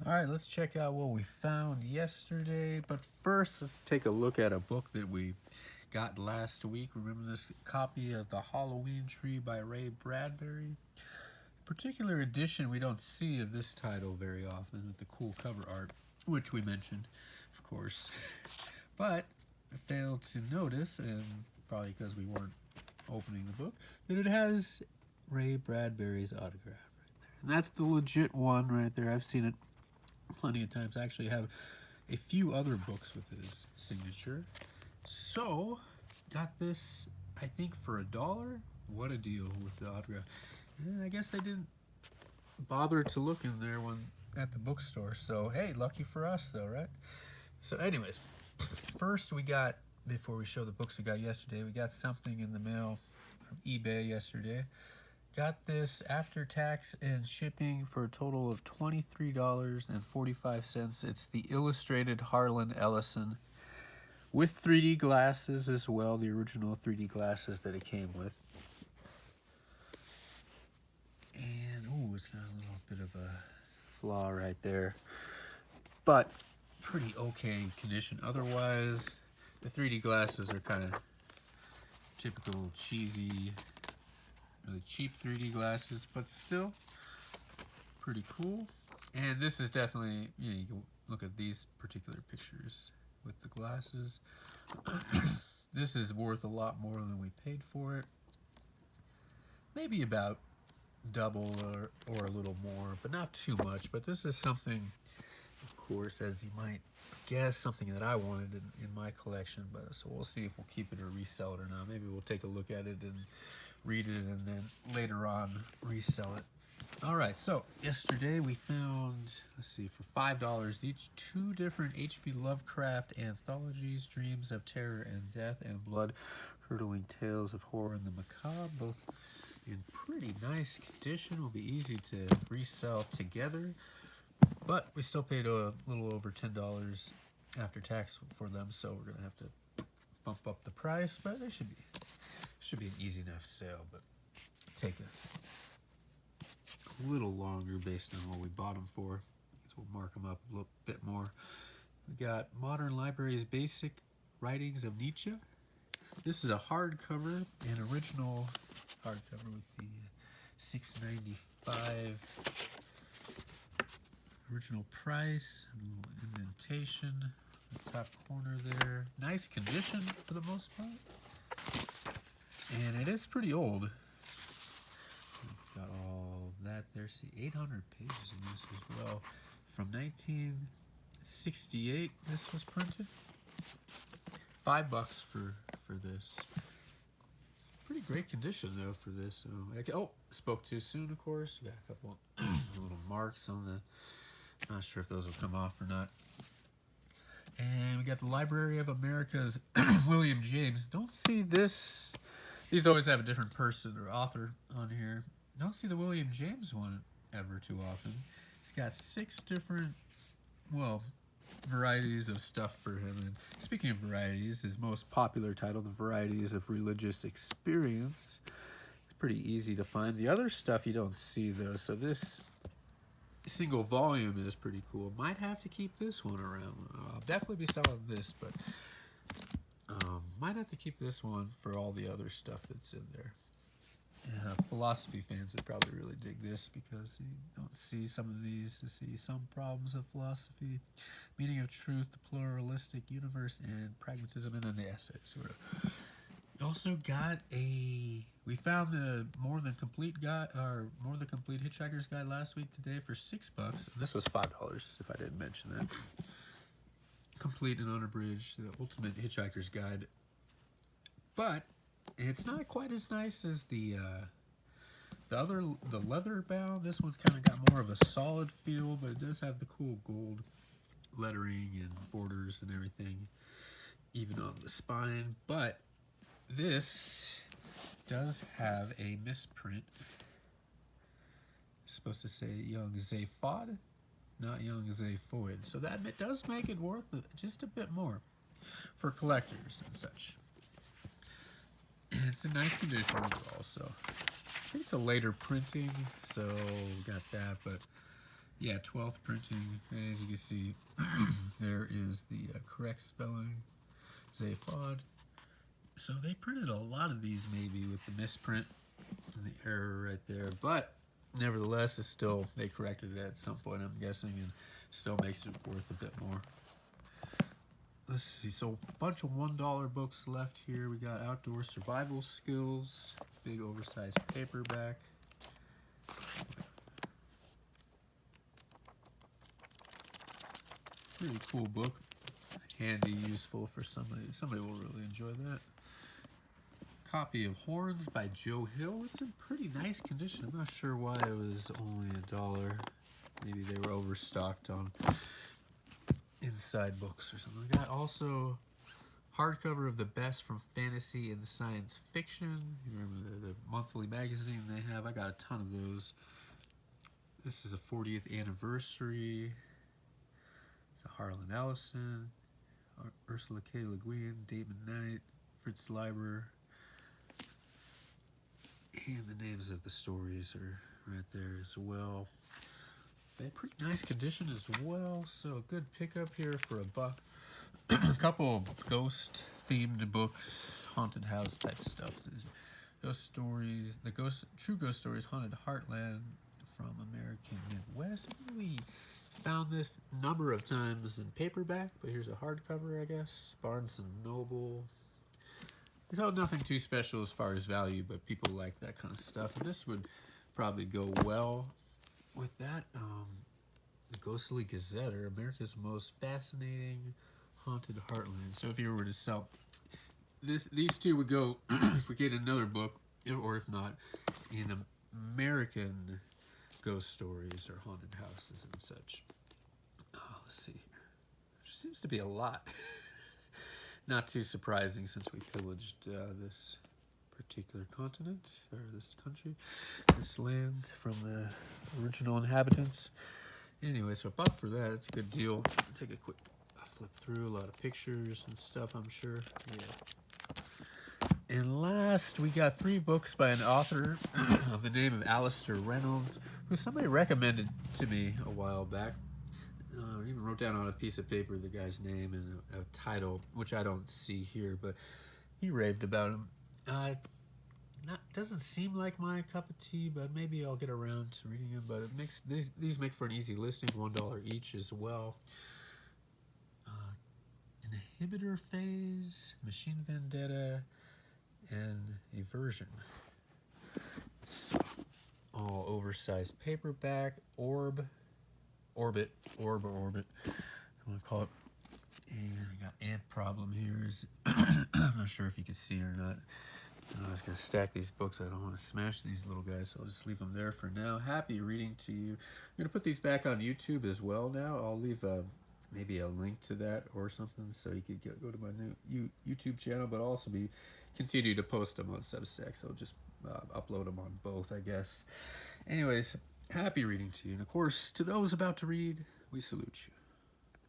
All right, let's check out what we found yesterday. But first, let's take a look at a book that we got last week. Remember this copy of The Halloween Tree by Ray Bradbury? Particular edition we don't see of this title very often with the cool cover art, which we mentioned, of course. But I failed to notice, and probably because we weren't opening the book, that it has Ray Bradbury's autograph right there. And that's the legit one right there. I've seen it plenty of times. I actually have a few other books with his signature. So, got this, I think, for $1. What a deal with the autograph. And I guess they didn't bother to look in there when at the bookstore. So, hey, lucky for us, though, right? So, anyways, first we got, before we show the books we got yesterday, we got something in the mail from eBay yesterday. Got this after tax and shipping for a total of $23.45. It's the illustrated Harlan Ellison with 3D glasses as well, the original 3D glasses that it came with. And, ooh, it's got a little bit of a flaw right there. But pretty okay condition. Otherwise, the 3D glasses are kind of typical cheesy, really cheap 3D glasses, but still pretty cool. And this is definitely, you can look at these particular pictures with the glasses. This is worth a lot more than we paid for it. Maybe about double or a little more, but not too much. But this is something, of course, as you might guess, something that I wanted in my collection. But so we'll see if we'll keep it or resell it or not. Maybe we'll take a look at it and read it and then later on resell it. All right, so yesterday we found, let's see, for $5 each, 2 different H.P. Lovecraft anthologies, Dreams of Terror and Death and Blood-Curdling Tales of Horror and the Macabre, both in pretty nice condition. Will be easy to resell together, but we still paid a little over $10 after tax for them, so we're gonna have to bump up the price, but they should be an easy enough sale, but take a little longer based on what we bought them for. So we'll mark them up a little bit more. We got Modern Library's Basic Writings of Nietzsche. This is a hardcover, an original hardcover with the $6.95 original price, a little indentation in the top corner there. Nice condition for the most part. And it is pretty old. It's got all that there. See, 800 pages in this as well. From 1968, this was printed. $5 for this. Pretty great condition though for this. Oh, spoke too soon, of course. Got a couple little marks on the. Not sure if those will come off or not. And we got the Library of America's William James. Don't see this. These always have a different person or author on here. Don't see the William James one ever too often. It's got 6 different, well, varieties of stuff for him. And speaking of varieties, his most popular title, The Varieties of Religious Experience. It's pretty easy to find. The other stuff you don't see though, so this single volume is pretty cool. Might have to keep this one around. I'll definitely be selling this, but might have to keep this one for all the other stuff that's in there. Philosophy fans would probably really dig this because you don't see some of these to see some problems of philosophy, meaning of truth, the pluralistic universe, and pragmatism, and then the essays. We also got we found the More Than Complete Hitchhiker's Guide last week today for $6. This was $5 if I didn't mention that. Complete and unabridged, the Ultimate Hitchhiker's Guide. But it's not quite as nice as the leather bound. This one's kind of got more of a solid feel, but it does have the cool gold lettering and borders and everything, even on the spine. But this does have a misprint. It's supposed to say Young Zaphod, not Young Zaphoid. So that does make it worth just a bit more for collectors and such. And it's in nice condition overall, so I think it's a later printing, so we got that, but Yeah, 12th printing. And as you can see, there is the correct spelling, Zaphod. So they printed a lot of these maybe with the misprint and the error right there, but nevertheless, it's still, they corrected it at some point, I'm guessing, and still makes it worth a bit more. Let's see, so a bunch of $1 books left here. We got Outdoor Survival Skills, big oversized paperback. Pretty cool book. Handy, useful for somebody. Somebody will really enjoy that. Copy of Horns by Joe Hill. It's in pretty nice condition. I'm not sure why it was only $1. Maybe they were overstocked on inside books or something like that. Also, hardcover of the best from fantasy and science fiction. You remember the monthly magazine they have? I got a ton of those. This is a 40th anniversary. Harlan Ellison, Ursula K. Le Guin, Damon Knight, Fritz Leiber. And the names of the stories are right there as well. They're pretty nice condition as well, so good pickup here for $1. A couple of ghost themed books, haunted house type stuff. Ghost stories, True Ghost Stories, Haunted Heartland from American Midwest. We found this a number of times in paperback, but here's a hardcover, I guess. Barnes and Noble. So nothing too special as far as value, but people like that kind of stuff. And this would probably go well with that. The Ghostly Gazetter, America's Most Fascinating Haunted Heartland. So if you were to sell these two would go if we get another book, or if not, in American ghost stories or haunted houses and such. Let's see here. There just seems to be a lot. Not too surprising since we pillaged this particular continent, or this country, this land from the original inhabitants. Anyway, so $1 for that. It's a good deal. Take a quick flip through. A lot of pictures and stuff, I'm sure. Yeah. And last, we got 3 books by an author of the name of Alistair Reynolds, who somebody recommended to me a while back. Even wrote down on a piece of paper the guy's name and a title, which I don't see here, but he raved about him. Doesn't seem like my cup of tea, but maybe I'll get around to reading them. But it makes these make for an easy listing, $1 each as well. Inhibitor Phase, Machine Vendetta, and Aversion. So, all oversized paperback, Orbit, I want to call it. And I got Ant Problem here. I'm not sure if you can see or not. I was going to stack these books. I don't want to smash these little guys, so I'll just leave them there for now. Happy reading to you. I'm going to put these back on YouTube as well now. I'll leave maybe a link to that or something so you could go to my new YouTube channel, but also continue to post them on Substack, so I'll just upload them on both, I guess. Anyways, happy reading to you. And of course, to those about to read, we salute you.